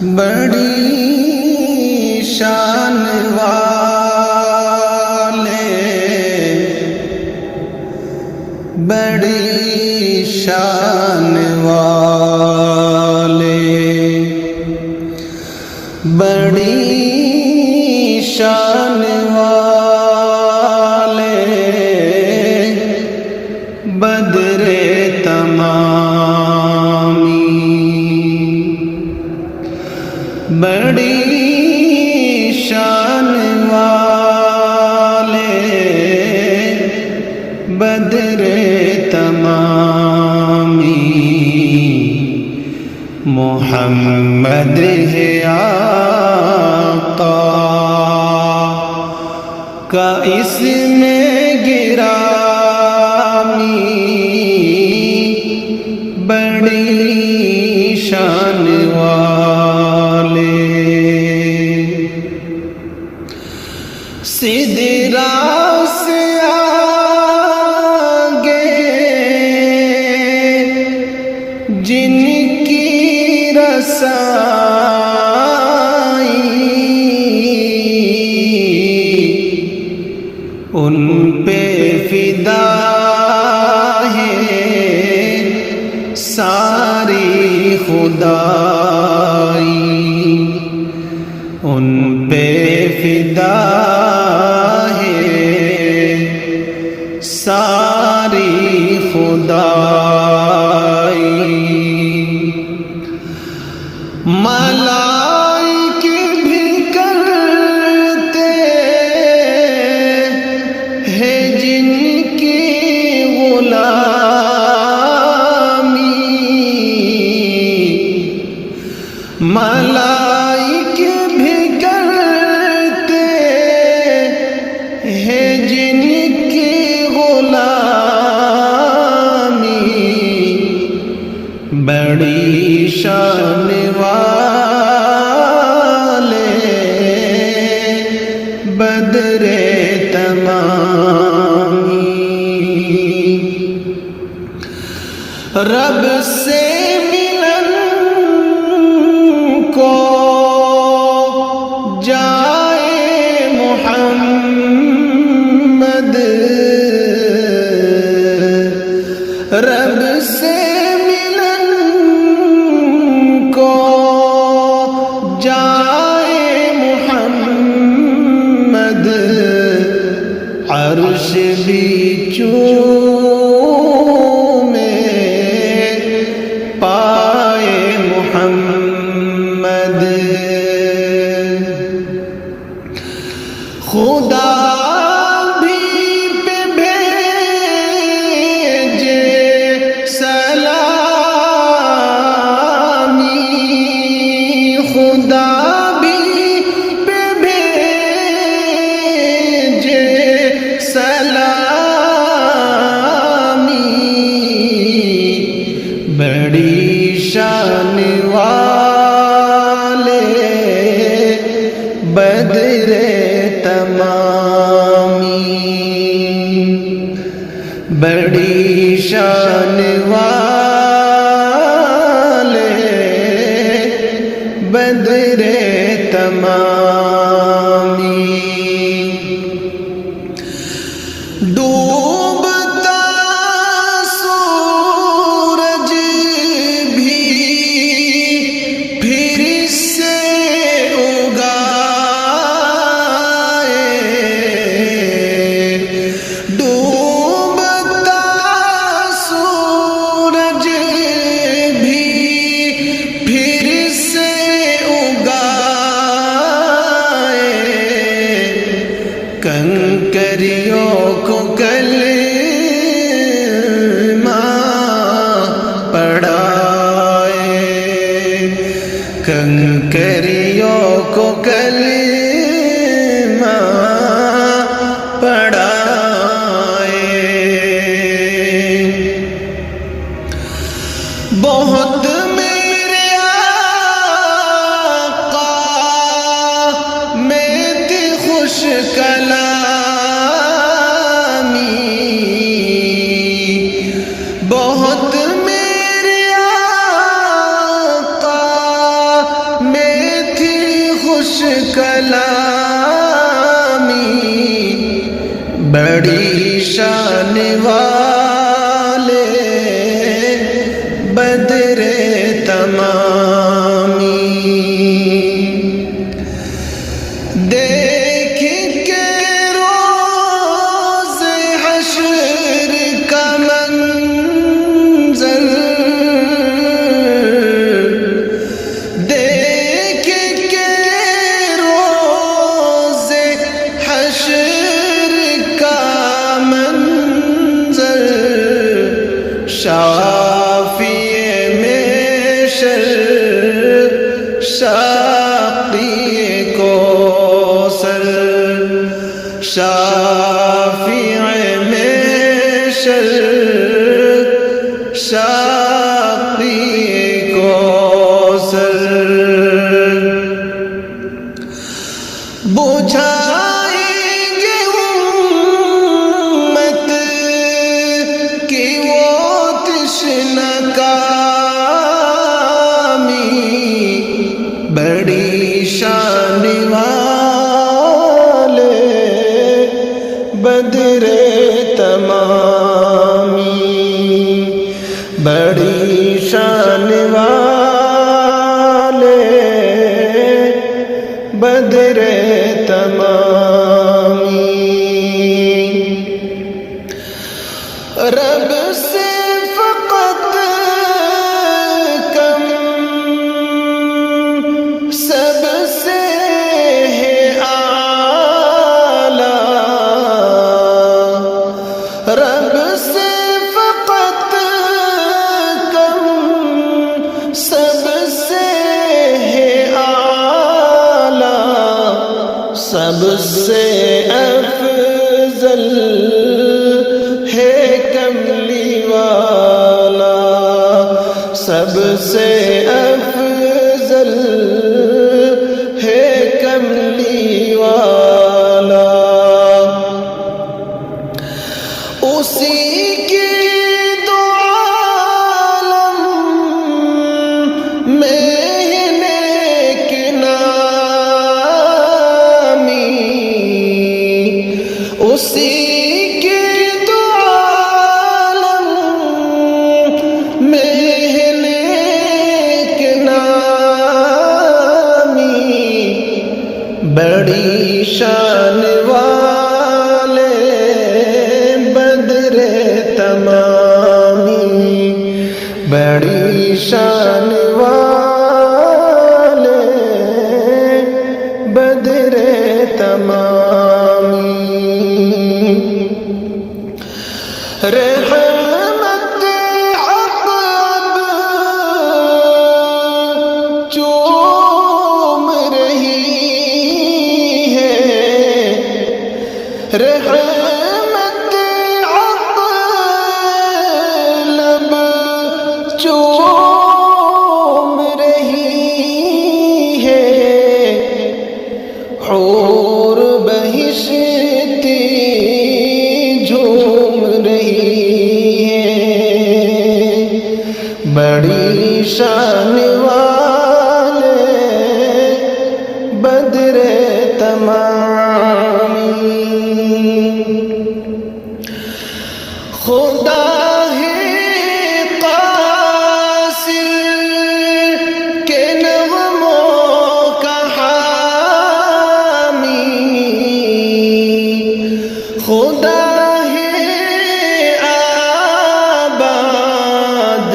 بڑی شان والے، بڑی شان والے، بڑی شان والے، بدر تمامی، بڑی شان والے، بدر تمامی، محمد ہے آقا کا اس میں گرامی، بڑی شان والے، سدرا سے آگے جن کی رسائی، ان پہ فدا ہے ساری خدائی، ان پہ فدا ہے ساری خدائی، ملائک بھی کرتے ہیں جن کی غلامی، ملائک بھی کرتے ہیں جن کی غلامی، بڑی شان والے، بدر تمامی، رب سے ملن کو جائے محمد، رب سے ملن کو جائے محمد، عرش بھی چومے پائے محمد، خدا بھی پہ بھیجے سلامی، خدا بھی پہ بھیجے سلامی، بڑی شان والے، بدر تمامی، بڑی شان والے، بدر تمامی، ڈوبتا سورج بھی پھر سے اگائے، ڈوبتا سورج بھی پھر سے اگائے، کنکریوں کو کلمہ پڑھائے، کنکریوں کو کلمہ پڑھائے، بہت میرے آقا میں تھی خوش کلامی، بہت میرے آقا میں کلامی بڑی شان والے بدر تمامی دیکھ کے روز حشر کا منظر دیکھ کے روز حشر کا منظر شافی محشر ساقی کوثر شافع محشر ساقی کوثر بجھائیں گے امت کی وہ تشنہ کامی بڑی شان والے بدر تمامی بڑی شان والے بدر تمامی رب سے فقط کم سب سے ہے اعلیٰ رب سے فقط کم سب سے ہے اعلیٰ سب سے افضل ہے کملی والا سب سے افضل ہے کملی والا اسی کی دو عالم میں نیک نامی اسی کی دو عالم میں نیک نامی بڑی شان والے بدر تمامی بڑی شان والے بدر تمامی رحمت حق اب چوم رہی ہے رحمت حق لب چوم رہی ہے حور بہشتی جھوم رہی ہے بڑی شان والے بدر تمامی خدا ہے قاصر کے نغموں کا حامی خدا ہے آباد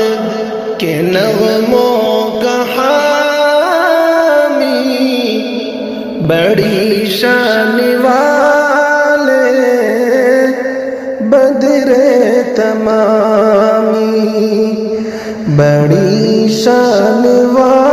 کے نغموں کا حامی بڑی شان والے بدر تمامی بڑی شان والے